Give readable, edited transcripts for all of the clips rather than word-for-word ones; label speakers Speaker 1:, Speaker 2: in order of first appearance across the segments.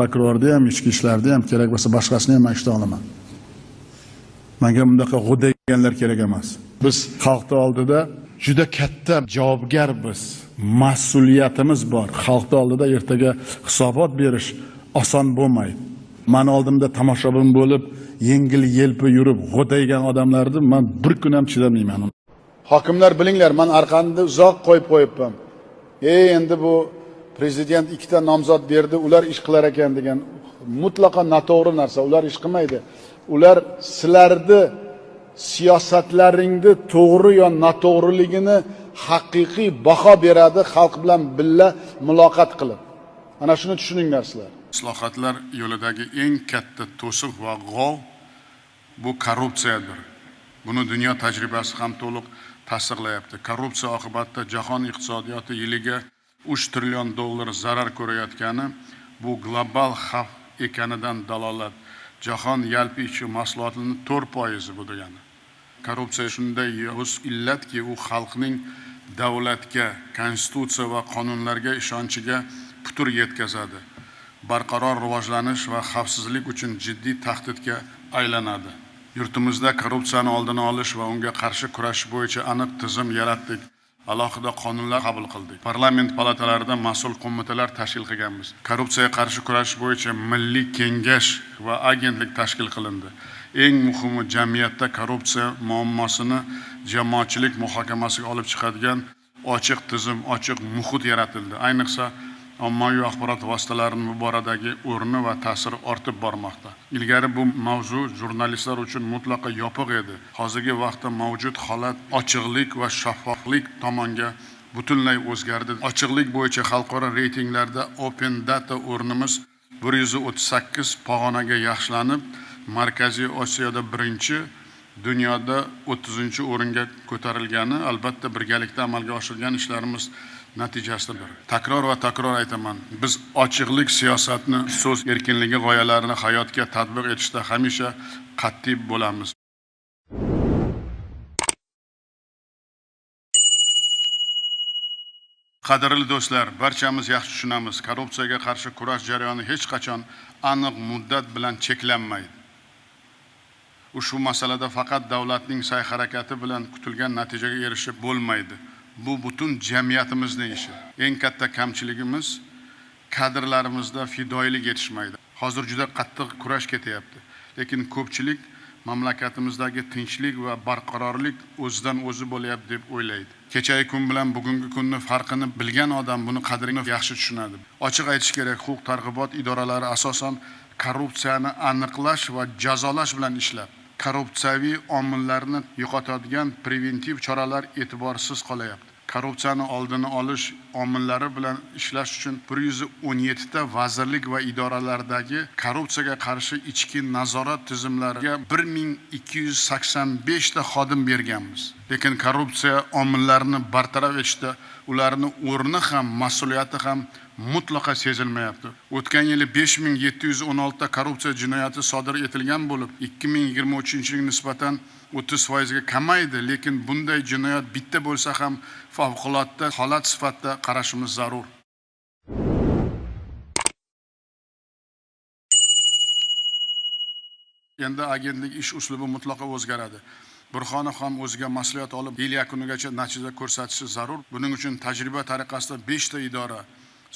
Speaker 1: Prokurorda ham, ichki ishlarda ham, kerak bo'lsa boshqasini ham aytishni olaman. Menga bundaqa g'o'daganlar kerak emas. Biz xalqning oldida juda katta javobgarmiz. Mas'uliyatimiz bor. Xalqning oldida ertaga hisobot berish oson bo'lmaydi. Meni oldimda tomoshabin bo'lib, yengil-yelpi yurib, g'o'daygan odamlarni men bir kun ham chidamayman. Hokimlar bilinglar, men arqonni uzoq qo'yib qo'yibman. Endi bu prezident ikkita nomzod berdi, ular ish qilar ekan degan mutlaqo noto'g'ri narsa. Ular ish qilmaydi. Ular sizlarni siyosatlaringni to'g'ri yo noto'g'riligini haqiqiy baho beradi, xalq bilan birga muloqot qilib. Ana shuni tushuninglar sizlar. Islohotlar yo'lidagi eng katta to'siq va g'ov bu korrupsiyadir. Buni dunyo tajribasi ham to'liq tasdiqlayapti. Korrupsiya oqibatida jahon iqtisodiyoti yiliga 3 trillion dollar zarar ko'rayotgani bu global xavf ekanidan dalolat. Jahon yalpi ichki mahsulotining 4% bu degani. Korrupsiya shunday o'z illatki, u xalqning davlatga, konstitutsiya va qonunlarga ishonchiga putur yetkazadi. Barqaror rivojlanish va xavfsizlik uchun jiddiy tahdidga aylanadi. Yurtimizda korrupsiyani oldini olish va unga qarshi kurashish bo'yicha aniq tizim yaratdik. Alohida qonunlar qabul qildik. Parlament palatalarida mas'ul qo'mitalar tashkil qilganmiz. Korrupsiyaga qarshi kurashish bo'yicha milliy kengash va agentlik tashkil qilindi. Eng muhimi, jamiyatda korrupsiya muammosini jamoatchilik muhokamasiga olib chiqadigan ochiq tizim, ochiq muhit yaratildi. Ayniqsa ommaviy axborot vositalarining bu boradagi o'rni va ta'siri ortib bormoqda. Ilgari bu mavzu jurnalistlar uchun mutlaqo yopiq edi. Hozirgi vaqtda mavjud holat ochiqlik va shaffoflik tomonga butunlay o'zgardi. Ochiqlik bo'yicha xalqaro reytinglarda Open Data o'rnimiz 138 pog'onaga yaxshilanib, Markaziy Osiyoda 1-chi, dunyoda 30-o'ringa ko'tarilgani albatta birgalikda amalga oshirgan ishlarimiz natijasidir. Takror va takror aytaman, biz ochiqlik siyosatni, so'z erkinligi g'oyalarini hayotga tatbiq etishda hamisha qat'iy bo'lamiz. Qadrli do'stlar, barchamiz yaxshi tushunamiz, korrupsiyaga qarshi kurash jarayoni hech qachon aniq muddat bilan cheklanmaydi. Ushbu masalada faqat davlatning sa'y-harakati bilan kutilgan natijaga erishib bo'lmaydi. Bu butun jamiyatimizning ishi. Eng katta kamchiligimiz kadrlarimizda fidoyilik yetishmaydi. Hozir juda qattiq kurash ketyapti. Lekin ko'pchilik mamlakatimizdagi tinchlik va barqarorlik o'zidan o'zi bo'lyapti deb o'ylaydi. Kechagi kun bilan bugungi kunni farqini bilgan odam buni qadrini yaxshi tushunadi. Ochiq aytish kerak, huquq-tartibot idoralari asosan korrupsiyani aniqlash va jazolash bilan ishlab, korrupsiyaviy omillarni yo'qotadigan preventiv choralar e'tiborsiz qolyapti. Korrupsiyani oldini olish omillari bilan ishlash uchun 117 ta vazirlik va idoralardagi korrupsiyaga qarshi ichki nazorat tizimlariga 1285 ta xodim berganmiz. Lekin korrupsiya omillarini bartaraf etishda ularni o'rni ham, mas'uliyati ham mutlaqo sezilmayapti. O'tgan yili 5716 ta korrupsiya jinoyati sodir etilgan bo'lib, 2023-yilga nisbatan 30% ga kamaydi, lekin bunday jinoyat bitta bo'lsa ham favqulodda holat sifatida qarashimiz zarur. Endi agentlik ish uslubi mutlaqo o'zgaradi. Burxonov ham o'ziga mas'uliyat olib, yil yakunigacha natija ko'rsatishi zarur. Buning uchun tajriba tariqasida 5 ta idora,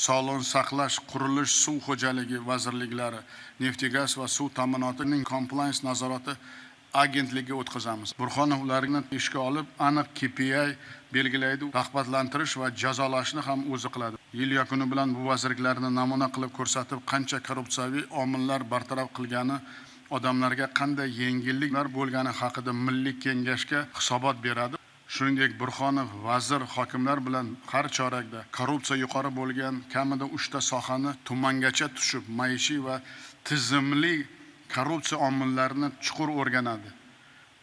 Speaker 1: sog'liqni saqlash, qurilish, suv xo'jaligi vazirliklari, neft-gaz va suv ta'minotining compliance nazorati agentligiga o'tkazamiz. Burxonov ularni ishga olib, aniq KPI belgilaydi, rag'batlantirish va jazolashni ham o'zi qiladi. Yil yakuni bilan bu vazirliklarni namuna qilib ko'rsatib, qancha korrupsiyaviy omillar bartaraf qilgani, odamlarga qanday yengilliklar bo'lgani haqida Milliy kengashga hisobot beradi. Shuningdek, Burxonov vazir hokimlar bilan har chorakda korrupsiya yuqori bo'lgan kamida 3 ta sohani tumangacha tushib, maishiy va tizimli korrupsiya omillarini chuqur o'rganadi.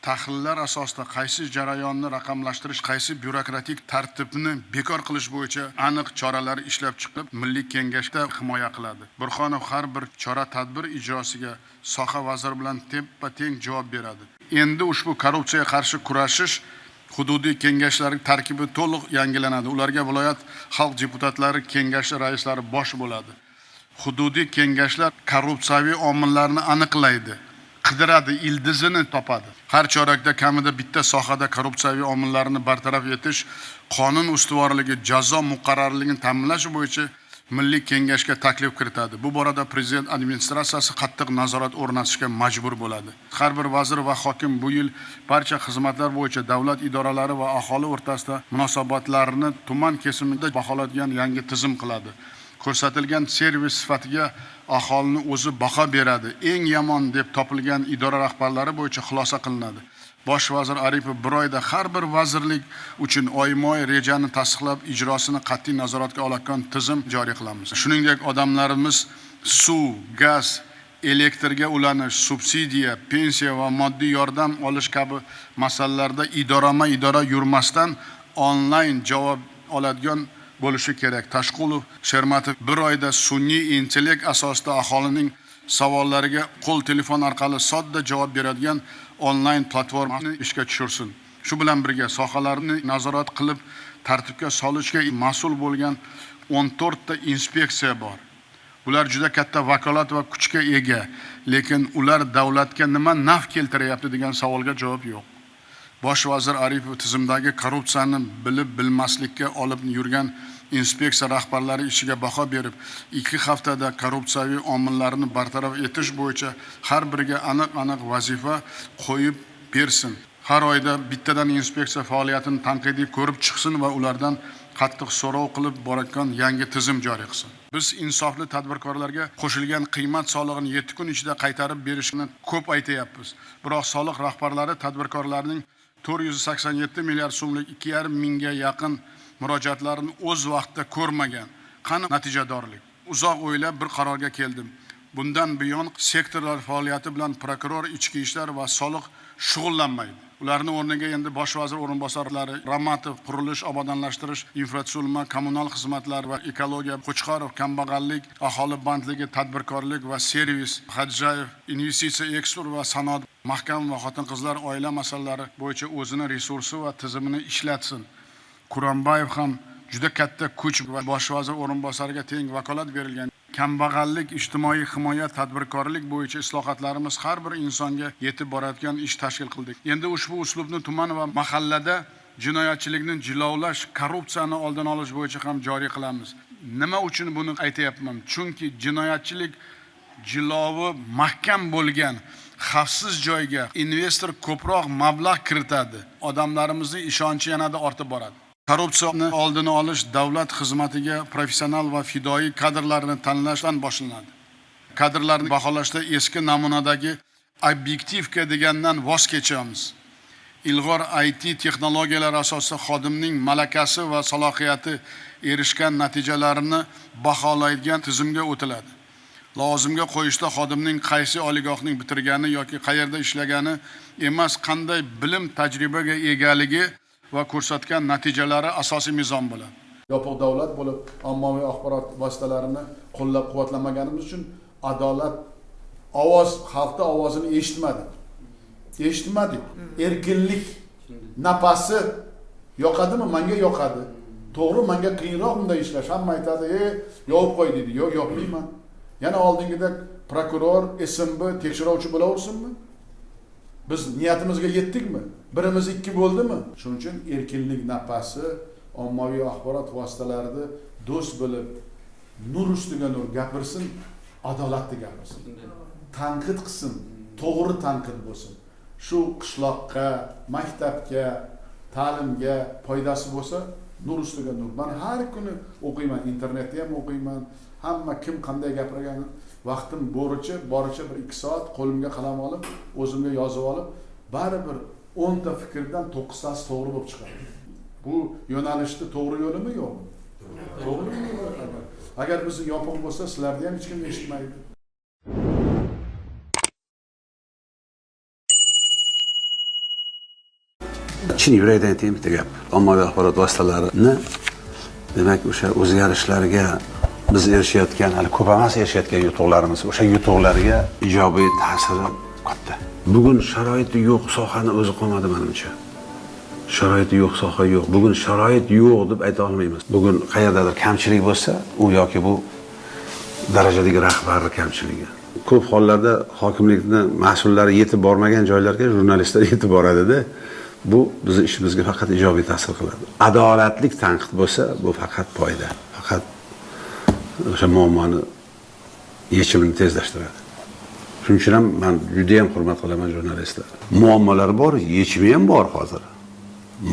Speaker 1: Tahlillar asosida qaysi jarayonni raqamlashtirish, qaysi byurokratik tartibni bekor qilish bo'yicha aniq choralar ishlab chiqib, Milliy kengashda himoya qiladi. Burxonov har bir chora-tadbir ijrosiga soha vaziri bilan teppa-teng javob beradi. Endi ushbu korrupsiyaga qarshi kurashish hududiy kengashlar tarkibi to'liq yangilanadi. Ularga viloyat xalq deputatlari kengashi raislari bosh bo'ladi. Hududiy kengashlar korrupsiyaviy omillarni aniqlaydi, qidiradi, ildizini topadi. Har chorakda kamida bitta sohada korrupsiyaviy omillarni bartaraf etish, qonun ustuvorligi, jazo muqarrarligini ta'minlash bo'yicha Milliy kengashga taklif kiritadi. Bu borada prezident administratsiyasi qattiq nazorat o'rnatishga majbur bo'ladi. Har bir vazir va hokim bu yil barcha xizmatlar bo'yicha davlat idoralari va aholi o'rtasida munosabatlarni tuman kesimida baholaydigan yangi tizim qiladi. Ko'rsatilgan servis sifatiga aholini o'zi baho beradi. Eng yomon deb topilgan idora rahbarlari bo'yicha xulosa qilinadi. Bosh vazir Aripov bir oyda har bir vazirlik uchun oyma-oy rejani tasdiqlab, ijrosini qat'iy nazoratga oladigan tizim joriy qilamiz. Shuningdek, odamlarimiz suv, gaz, elektrga ulanish, subsidiya, pensiya va moddiy yordam olish kabi masalalarda idora yurmasdan onlayn javob oladigan bo'lishi kerak. Tashqulov, Shermatov bir oyda sun'iy intellekt asosida aholining savollariga qo'l telefon orqali sodda javob beradigan onlayn platformani ishga tushirsin. Shu bilan birga sohalarni nazorat qilib, tartibga solishga mas'ul bo'lgan 14 ta inspeksiya bor. Ular juda katta vakolat va kuchga ega, lekin ular davlatga nima naf keltiryapti degan savolga javob yo'q. Bosh vazir Aripov tizimdagi korrupsiyani bilib bilmaslikka olib yurgan inspeksiya rahbarlari ishiga baho berib, 2 haftada korrupsiyaviy omillarni bartaraf etish bo'yicha har biriga aniq vazifa qo'yib bersin. Har oyda bittadan inspeksiya faoliyatini tanqidiy ko'rib chiqsin va ulardan qattiq so'rov qilib boradigan yangi tizim joriy qilsin. Biz insofli tadbirkorlarga qo'shilgan qiymat solig'ini 7 kun ichida qaytarib berishni ko'p aytayapmiz. Biroq soliq rahbarlari tadbirkorlarning 487 milliard so'mlik 2,5 mingga yaqin murojaatlarini o'z vaqtida ko'rmagan. Qani natijadorlik? Uzoq o'ylab bir qarorga keldim. Bundan buyon sektorlar faoliyati bilan prokuror, ichki ishlar va soliq shug'ullanmaydi. Ularning o'rniga endi bosh vazir o'rinbosarlari Ramatov, qurilish, obodonlashtirish, infratuzilma, kommunal xizmatlar va ekologiya, Qo'chqorov, kambag'allik, aholi bandligi, tadbirkorlik va servis, Hajjayev, investitsiya, eksport va sanoat, mahkam va xotin-qizlar oila masalalari bo'yicha o'zini resursi va tizimini ishlatsin. Quronbayev ham juda katta kuch va bosh vazir o'rinbosariga teng vakolat berilgan. Kambag'allik, ijtimoiy himoya, tadbirkorlik bo'yicha islohotlarimiz har bir insonga yetib boradigan ish tashkil qildik. Endi ushbu uslubni tuman va mahallada jinoyatchilikni jilovlash, korrupsiyani oldini olish bo'yicha ham joriy qilamiz. Nima uchun buni aytayapman? Chunki jinoyatchilik jilovi mahkam bo'lgan xavfsiz joyga investor ko'proq mablag' kiritadi. Odamlarimizning ishonchi yanada ortib boradi. Korrupsiyani oldini olish davlat xizmatiga professional va fidoyi kadrlarni tanlashdan boshlanadi. Kadrlarni baholashda eski namunadagi obyektivka degandan voz kechamiz. Ilg'or IT texnologiyalar asosida xodimning malakasi va salohiyati erishgan natijalarini baholaydigan tizimga o'tiladi. Lozimga qo'yishda xodimning qaysi oliygohning bitirgani yoki qayerda ishlagani emas, qanday bilim tajribaga egaligi va ko'rsatgan natijalari asosiy mezon bo'ladi. Yopiq davlat bo'lib, ommaviy axborot vositalarini qo'llab-quvvatlamaganimiz uchun adolat xalqning ovozini eshitmadik. Erkinlik nafasi yoqadimi? Menga yoqadi. To'g'ri, menga qiyinroq bunday ishlash. Hamma aytadi, "Yopib qo'y" dedi. Yo'q, yopmayman. Yana oldingidek prokuror, SMB tekshiruvchi bo'laversinmi? Biz niyatimizga yetdikmi? Birimiz 2 bo'ldimi? Shuning uchun erkinlik nafasi ommaviy axborot vositalarida do'st bo'lib, nur ustiga nur gapirsin, adolatli gapirsin. Tanqid qilsin, to'g'ri tanqid bo'lsin. Shu qishloqqa, maktabga, ta'limga foydasi bo'lsa, nur ustiga nur. Men har kuni o'qiyman, internetda ham o'qiyman. Hamma kim qanday gapirgani vaqtim boricha bir 2 soat qo'limga qalam olib, o'zimga yozib olib, baribir 10 ta fikrdan 9 tasi to'g'ri bo'lib chiqadi. Bu yo'nalishda to'g'ri yo'limi yo'qmi? To'g'ri yo'l. Agar biz yopiq bo'lsa, sizlarni ham hech kim eshitmaydi.
Speaker 2: Chin yurakdan aytayim bitta gap. Ommaviy axborot vositalarini demak o'sha o'zgarishlarga biz erishayotgan, hali ko'p emas erishayotgan yutuqlarimiz, o'sha yutuqlarga ijobiy ta'siri katta. Bugun sharoiti yo'q sohani o'zi qolmadi menimcha. Sharoiti yo'q soha yo'q. Bugun sharoit yo'q deb ayta olmaymiz. Bugun qayerdadir kamchilik bo'lsa, u yoki bu darajadagi rahbarlik kamchiligi. Ko'p hollarda hokimlikni mas'ullari yetib bormagan joylarga jurnalistlar yetib boradida, bu bizning ishimizga faqat ijobiy ta'sir qiladi. Adolatlik tanqid bo'lsa, bu faqat foyda, faqat o'sha muammoni yechimini tezlashtiradi. Shuning uchun ham men juda ham hurmat qilaman jurnalistlar. Muammolar bor, yechimi ham bor hozir.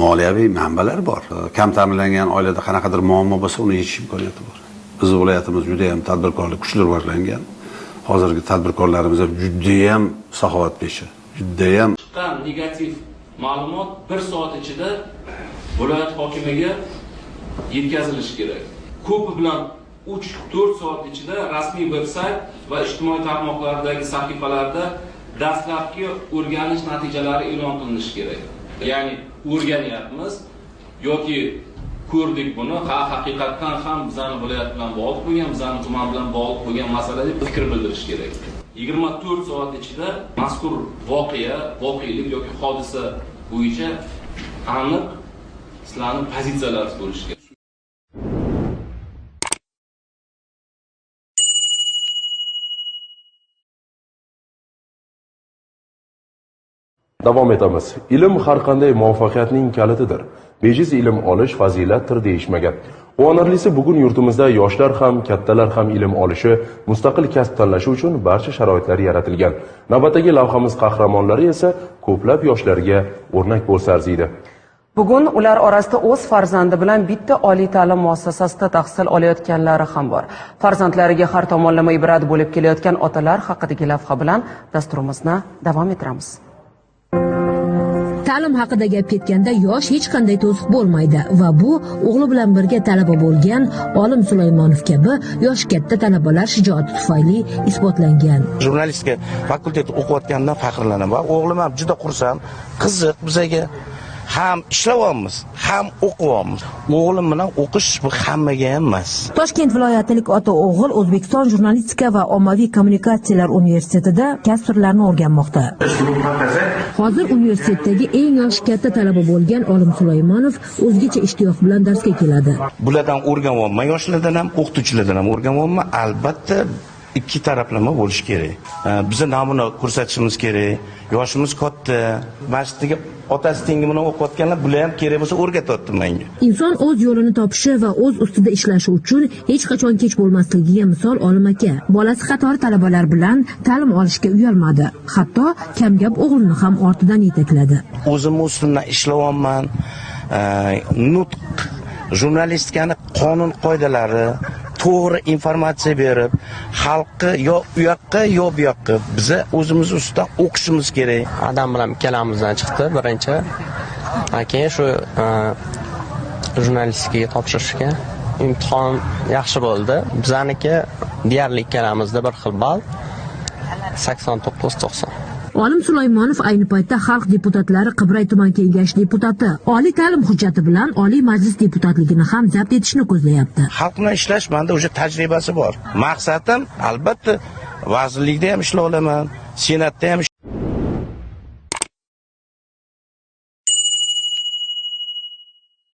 Speaker 2: Moliyaviy manbalar bor. Kam ta'minlangan oilada qanaqadir muammo bo'lsa, uni yechish imkoniyati bor. Bizning viloyatimiz juda ham tadbirkorlik kuchli rivojlangan. Hozirgi tadbirkorlarimiz ham juda ham saxovatpesha, juda ham
Speaker 3: chiqqan negativ ma'lumot 1 soat ichida viloyat hokimiga yetkazilishi kerak. Ko'pi bilan 3-4 soat ichida rasmiy veb-sayt va ijtimoiy tarmoqlardagi sahifalarda dastlabki o'rganish natijalari e'lon qilinishi kerak. Ya'ni o'rganyapmiz yoki ko'rdik buni, haqiqatdan ham bizani viloyat bilan bog'liq bo'lgan, bizani tuman bilan bog'liq bo'lgan masala deb fikr bildirish kerak. 24 soat ichida mazkur voqelik yoki hodisa bo'yicha aniq sizlarning pozitsiyalaringiz bo'lishi kerak.
Speaker 4: Davom etamiz. Ilm har qanday muvaffaqiyatning kalitidir. Bejiz ilm olish fazilatdir deyishmagan. Quvonarlisi bugun yurtimizda yoshlar ham, kattalar ham ilm olishi, mustaqil kasb tanlashi uchun barcha sharoitlar yaratilgan. Navbatdagi lavhamiz qahramonlari esa ko'plab yoshlarga o'rnak bo'lsa arziydi.
Speaker 5: Bugun ular orasida o'z farzandi bilan bitta oliy ta'lim muassasasida tahsil olayotganlari ham bor. Farzandlariga har tomonlama ibrat bo'lib kelayotgan otalar haqidagi lavha bilan dasturimizni davom ettiramiz.
Speaker 6: Ta'lim haqida gap ketganda yosh hech qanday to'siq bo'lmaydi va bu o'g'li bilan birga talaba bo'lgan Olim Sulaymonov kabi yosh katta talabalar shijoati tufayli isbotlangan.
Speaker 7: Jurnalistika fakulteti o'qiyotgandan faxrlanaman. O'g'lim ham juda xursand, qiziq bizaga. Ham ishlayapmiz, ham o'qiyapmiz. O'g'lim bilan o'qish bu hammaga emas.
Speaker 6: Toshkent viloyatlik ota-o'g'il O'zbekiston jurnalistika va ommaviy kommunikatsiyalar universitetida kasb sirlarini o'rganmoqda. Hozir universitetdagi eng yosh katta talaba bo'lgan Olim Sulaymonov o'zgacha ishtiyoq bilan darsga keladi.
Speaker 7: Bulardan o'rganyapman, yoshlardan ham, o'qituvchilardan ham o'rganyapman. Albatta ikki taraflama bo'lish kerak. Biza namuna ko'rsatishimiz kerak. Yoshimiz katta, masjidga otasi tengi bilan o'qiyotganlar bular ham kerak bo'lsa o'rgatyapti menga.
Speaker 6: Inson o'z yo'lini topishi va o'z ustida ishlashi uchun hech qachon kech bo'lmasligiga misol Olim aka. Bolasi qatori talabalar bilan ta'lim olishga uyalmadi. Hatto kamgap o'g'lini ham ortidan yetakladi.
Speaker 7: O'zim ustimdan ishlayapman. Nutq, jurnalistikani qonun qoidalari, to'g'ri informatsiya berib, xalqqa yo u yoqqa yo bu yoqqa biza o'zimiz ustidan o'qishimiz kerak.
Speaker 8: Adam bilan ikkalamizdan chiqdi birinchi. Keyin shu jurnalistikaga topshirishga imtihon yaxshi bo'ldi. Bizaniki deyarli ikkalamizda bir xil ball 89-90.
Speaker 6: Olim Sulaymonov ayni paytda xalq deputatlari Qibray tuman kengashi deputati. Oliy ta'lim hujjati bilan Oliy Majlis deputatligini ham zabt etishni ko'zlayapti.
Speaker 7: Xalq bilan ishlash menda o'sha tajribasi bor. Maqsadim albatta vazirlikda ham ishlay olaman, senatda ham